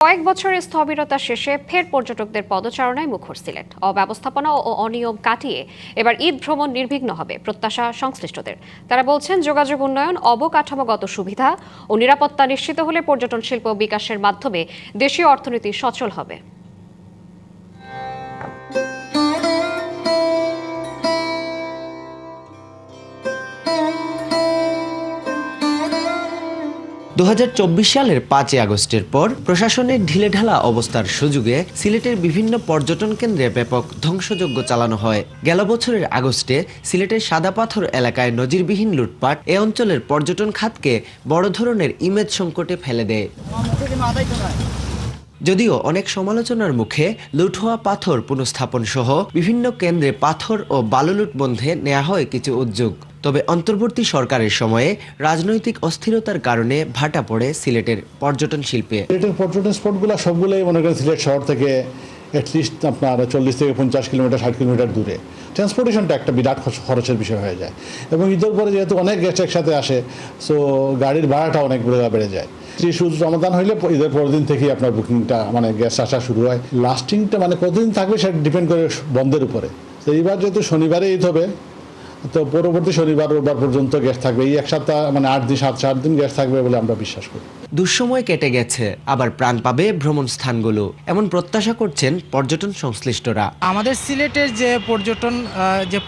কয়েক বছরের স্থবিরতা শেষে ফের পর্যটকদের পদচারণায় মুখর সিলেট। অব্যবস্থাপনা ও অনিয়ম কাটিয়ে এবার ঈদ ভ্রমণ নির্বিঘ্ন হবে প্রত্যাশা সংশ্লিষ্টদের। তারা বলছেন, যোগাযোগ উন্নয়ন, অবকাঠামোগত সুবিধা ও নিরাপত্তা নিশ্চিত হলে পর্যটন শিল্প বিকাশের মাধ্যমে দেশীয় অর্থনীতি সচল হবে। 2024 সালের 5 আগস্টের পর প্রশাসনের ঢিলেঢালা অবস্থার সুযোগে সিলেটের বিভিন্ন পর্যটন কেন্দ্রে ব্যাপক ধ্বংসযজ্ঞ চালানো হয়। গেল বছরের আগস্টে সিলেটের সাদা পাথর এলাকায় নজিরবিহীন লুটপাট এ অঞ্চলের পর্যটন খাতকে বড় ধরনের ইমেজ সংকটে ফেলে দেয়। যদিও অনেক সমালোচনার মুখে লুট হওয়া পাথর পুনঃস্থাপন সহ বিভিন্ন কেন্দ্রে পাথর ও বালু লুট বন্ধে নেওয়া হয় কিছু উদ্যোগ, তবে অন্তর্বর্তী সরকারের সময়ে রাজনৈতিক অস্থিরতার কারণে ভাটা পড়ে সিলেটের পর্যটন শিল্পে। সিলেটের পর্যটন স্পটগুলো সবগুলোই মনে করেন সিলেট শহর থেকে অ্যাটলিস্ট আপনার 40 থেকে 50 কিলোমিটার 60 কিলোমিটার দূরে। ট্রান্সপোর্টেশনটা একটা বিরাট খরচের বিষয় হয়ে যায়, এবং ঈদের পরে যেহেতু অনেক গেস্ট একসাথে আসে, সো গাড়ির ভাড়াটা অনেক বেড়ে যায়। শুধু সমাধান হইলে ঈদের পরের দিন থেকেই আপনার বুকিংটা মানে গেস্ট আসা শুরু হয়। লাস্টিংটা মানে কতদিন থাকবে সেটা ডিপেন্ড করে বন্ধের উপরে। তো এইবার যেহেতু শনিবারে ঈদ হবে, তো পরবর্তী শনিবার রোববার পর্যন্ত গেস্ট থাকবে। এই এক সপ্তাহ মানে 8 দিন 7 দিন গেস্ট থাকবে বলে আমরা বিশ্বাস করি। দুঃসময় কেটে গেছে, আবার প্রাণ পাবে ভ্রমণ স্থানগুলো, এমন প্রত্যাশা করছেন পর্যটন সংশ্লিষ্টরা। আমাদের সিলেটের যে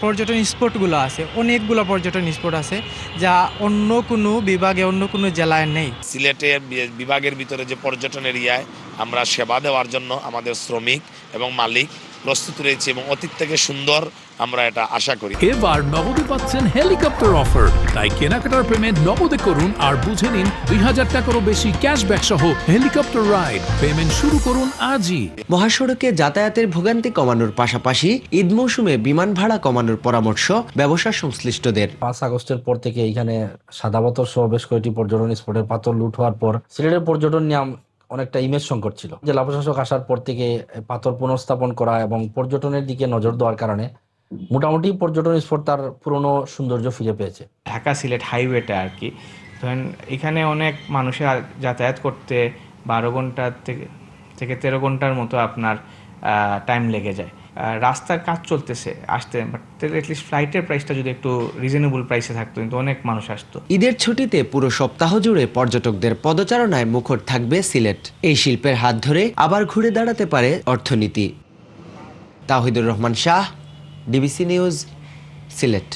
পর্যটন স্পটগুলো আছে, অনেকগুলো পর্যটন স্পট আছে যা অন্য কোনো বিভাগে অন্য কোনো জেলায় নেই। সিলেটের বিভাগের ভিতরে যে পর্যটন এরিয়ায় আমরা সেবা দেওয়ার জন্য আমাদের শ্রমিক এবং মালিক প্রস্তুত রয়েছে, এবং অতীত থেকে সুন্দর আমরা এটা আশা করি। এবার নগদে পাচ্ছেন হেলিকপ্টার অফার, তাই কেনাকাটার পেমেন্ট নগদে করুন আর বুঝে নিন 2000 টাকারও বেশি ক্যাশব্যাক সহ হেলিকপ্টার রাইড। পেমেন্ট শুরু করুন আজই। মহাসড়কে যাতায়াতের ভোগান্তি কমানোর পাশাপাশি ঈদ মৌসুমে বিমান ভাড়া কমানোর পরামর্শ ব্যবসা সংশ্লিষ্টদের। 5 আগস্টের পর থেকে এখানে সাদা পাথর সহ বেশ কয়েকটি পর্যটন স্পটের পাথর লুট হওয়ার পর সিলেটের পর্যটন নিয়ে অনেকটা ইমেজ সংকট ছিল। জেলা প্রশাসক আসার পর থেকে পাথর পুনঃস্থাপন করা এবং পর্যটনের দিকে নজর দেওয়ার কারণে মোটামুটি পর্যটন স্পট তার পুরনো সৌন্দর্য ফিরে পেয়েছে। ঢাকা সিলেট হাইওয়েটা আর কি, ধরেন এখানে অনেক মানুষের যাতায়াত করতে 12 ঘন্টা থেকে 13 ঘন্টার মতো আপনার টাইম লেগে যায়। রাস্তার কাজ চলতেছে আসতে, বাট এটলিস্ট ফ্লাইটের প্রাইসটা যদি একটু রিজনেবল প্রাইসে থাকতো, কিন্তু অনেক মানুষ আসতো। ঈদের ছুটিতে পুরো সপ্তাহ জুড়ে পর্যটকদের পদচারণায় মুখর থাকবে সিলেট। এই শিল্পের হাত ধরে আবার ঘুরে দাঁড়াতে পারে অর্থনীতি। Tawhidur Rahman Shah, DBC news, Sylhet.